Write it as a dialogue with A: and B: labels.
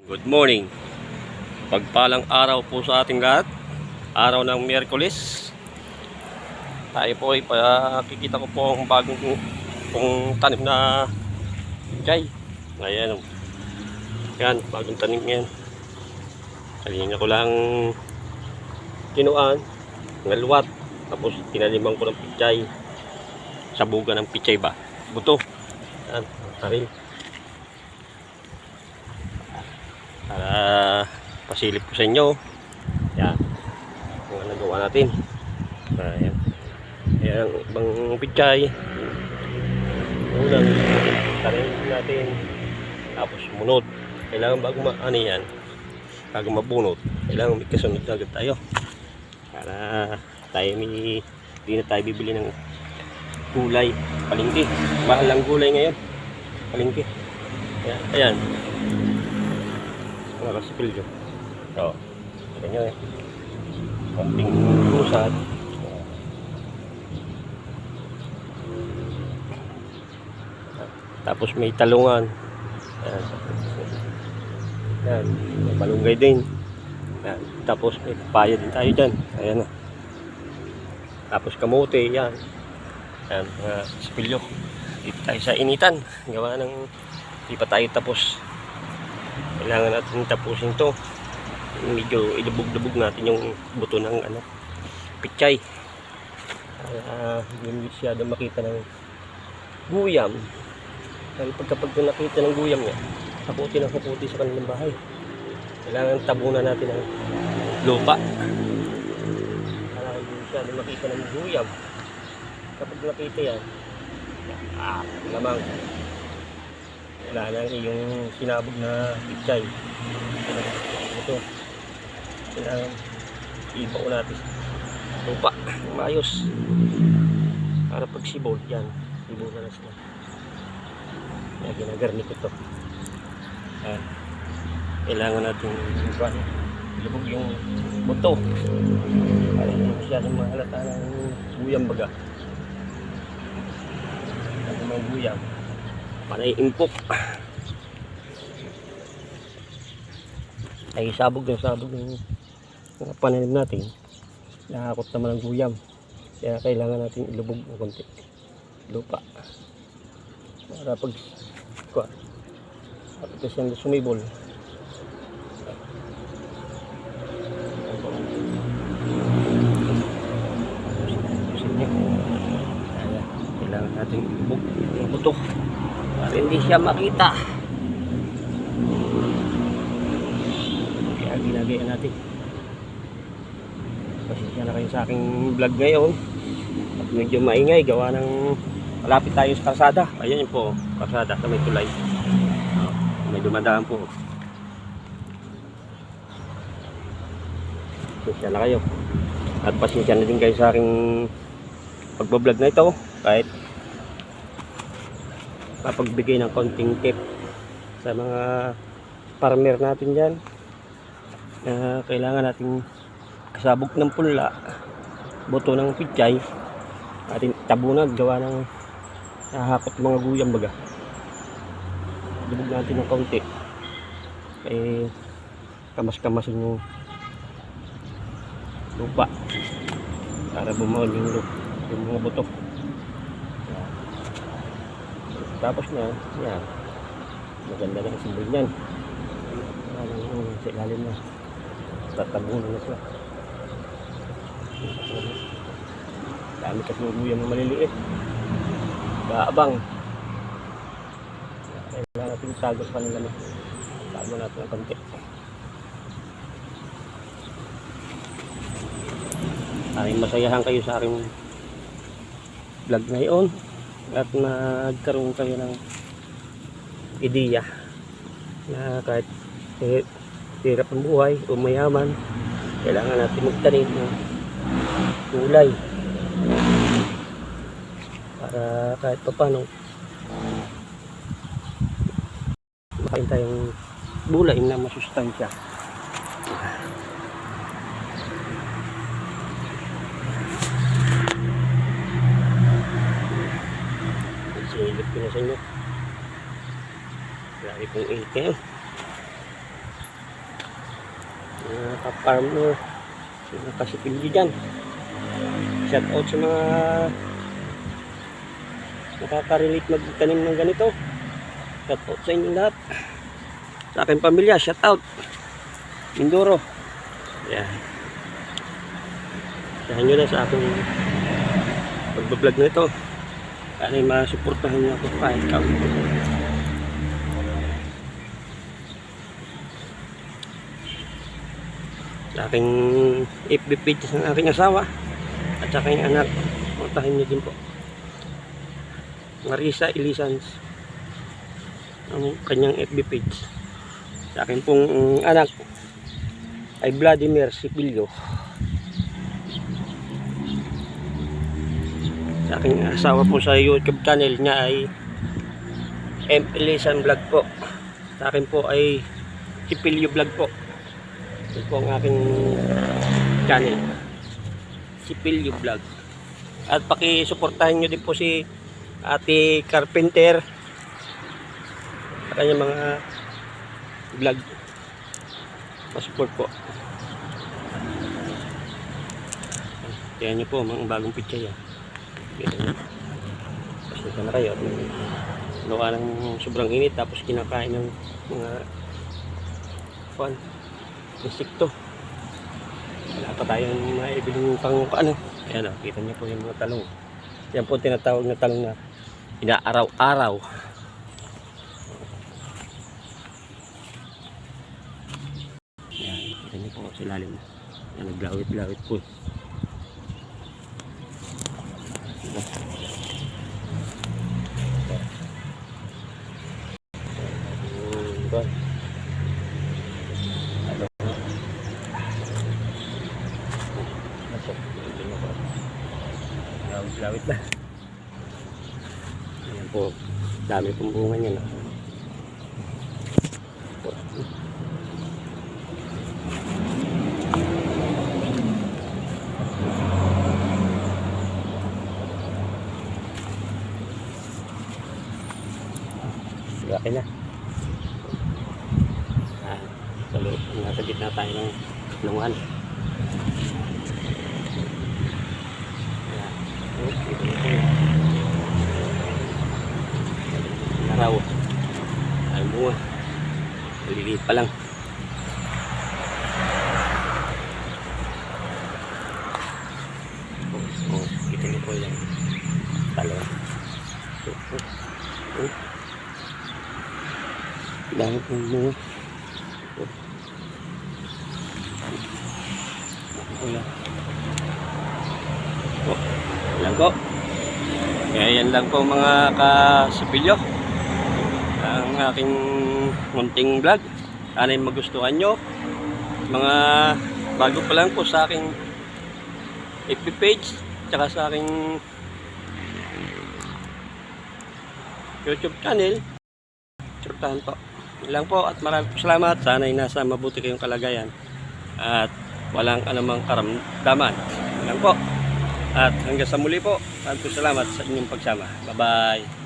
A: Good morning. Pagpalang araw po sa ating lahat. Araw ng Miyerkules. Tayo po ay pakikita ko po ang bagong tanim na chay. Ayan. Yan, bagong tanim yan. Kanina ko lang kinuan, ngaluwat. Tapos tinaliman ko ng pichay. Sabugan ng pichay ba? Buto. Yan, tarim. Para pasilip ko sa inyo. Yan. Kung ano nagawa natin. Ayan. Ayan, ibang pichay. Unang tarin natin. Tapos munod. Kailangan bago ano yan, bago mabunot, kailangan may kasunod na agad tayo. Para tayo hindi na tayo bibili ng gulay. Palengke. Mahal ang gulay ngayon. Palengke. Ayan. Ayan. Nakasipil yun. So, kita nyo konting pusat. Tapos may talungan. Ayan. Ayan. May malunggay din. Ayan. Tapos may papaya din tayo dyan. Ayan na. Tapos kamote. Yan. Ayan. Mga sipilyo. Dito tayo sa initan. Gawa ng di pa tayo tapos. Kailangan natin tapusin to. Medyo ilubog-lubog natin yung buto ng pichay. Hindi masyado makita ng guyam. Dahil pagkapag nakita ng guyam niya, kaputi ng kaputi sa kanilang bahay. Kailangan tabunan natin ang lupa. Para hindi masyado makita ng guyam. Kapag nakita yan, lamang. Wala na yung sinabog na pichay. Ito. Kailangan ibaw natin lupa. Maayos. Para pag sibol, yan. Sibol na sila. Kaya ginagarnit ito. Kailangan natin ilubog yung buto. Para hindi masyadong mahalata ng guyam baga. Kasi mga guyam. Panay impok. Ay sabog yung pananim natin. Nakakot naman ang guyam. Kaya kailangan natin ilubog ng konti lupa. Para pag siyang sumibol. Kailangan natin ilubog yung buto. Para hindi siya makita. Kaya ginagayan natin. Pasensya na kayo sa aking vlog ngayon. At medyo maingay. Gawa ng malapit tayo sa kalsada. Ayan yun po. Kalsada sa may tulay. May dumadaan po. Pasensya na kayo. At pasensya na din kayo sa aking pagbablog na ito. Kahit pagbigay ng konting tip sa mga farmer natin dyan na kailangan natin kasabog ng punla, buto ng pichay, ating tabunan gawa ng nahakot mga guyam baga. Dubog natin ng konti kaya kamas-kamasin yung lupa para bumaon yung mga buto. Tapos na, yan. Maganda na ang simbol niyan. Sa ilalim na. Tatabunan na sila. Dami kasi ng guyam na maliliit. Gaabang. Kailangan natin tago sa kanila na. Tago natin ang konti. Aking masayahan kayo sa aking vlog ngayon. At nagkaroon kayo ng ideya na kahit hirap ang buhay o mayaman, kailangan natin magtanim ng gulay para kahit paano makain tayong gulay na masustansya. Silip ko na sa inyo. Grabe pong init ngayon. mga ka-farmer, mga kasipilyo dyan. Shout out sa mga nakaka-relate magtanim ng ganito. Shout out sa inyo lahat. Sa aking pamilya, shout out. Mindoro. Yan. Sahan nyo na sa aking pagbablog na ito. Sana masuportahan nyo ako kahit kaunti. Sa aking FB page ng aking asawa at sa aking anak, puntahin nyo din po. Marisa Ilisans ang kanyang FB page. Sa akin pong anak ay Vladimir Sipilyo. Sa aking asawa po sa YouTube channel niya ay M. Elisan Vlog po. Sa akin po ay Sipilyo Vlog po. Ito po ang aking channel, Sipilyo Vlog. At pakisuportahan nyo din po si Ate Carpenter sa kanyang mga vlog. Pasupport po. Tingnan nyo po mga bagong picture yan. Pasok na kayo. Nawa ng sobrang init tapos kinakain ng mga insekto. Wala pa tayong maibiling pang ano. Ayan o, kita nyo po yung mga talong. Yan po tinatawag na talong na inaaraw-araw. Yan, kita nyo po sa ilalim. Yan, naglawit-lawit po. Lawit na. Ayan po, dami pong bunga niya na. Laki na. Nasa gitna tayo ng lungan. Araw ay bunga, maliliit pa lang. Kita niyo po yung talo. Dahil po bunga. Yan po. Kaya yan lang po mga kasipilyo ang aking munting vlog. Sana yung magustuhan nyo. Mga bago pa lang po sa aking FB page tsaka sa aking YouTube channel, supportahan po. Yan lang po at maraming salamat. Sana yung nasa mabuti kayong kalagayan at walang anumang karamdaman. Yan lang po. At hanggang sa muli po, salamat sa inyong pagsama. Bye-bye.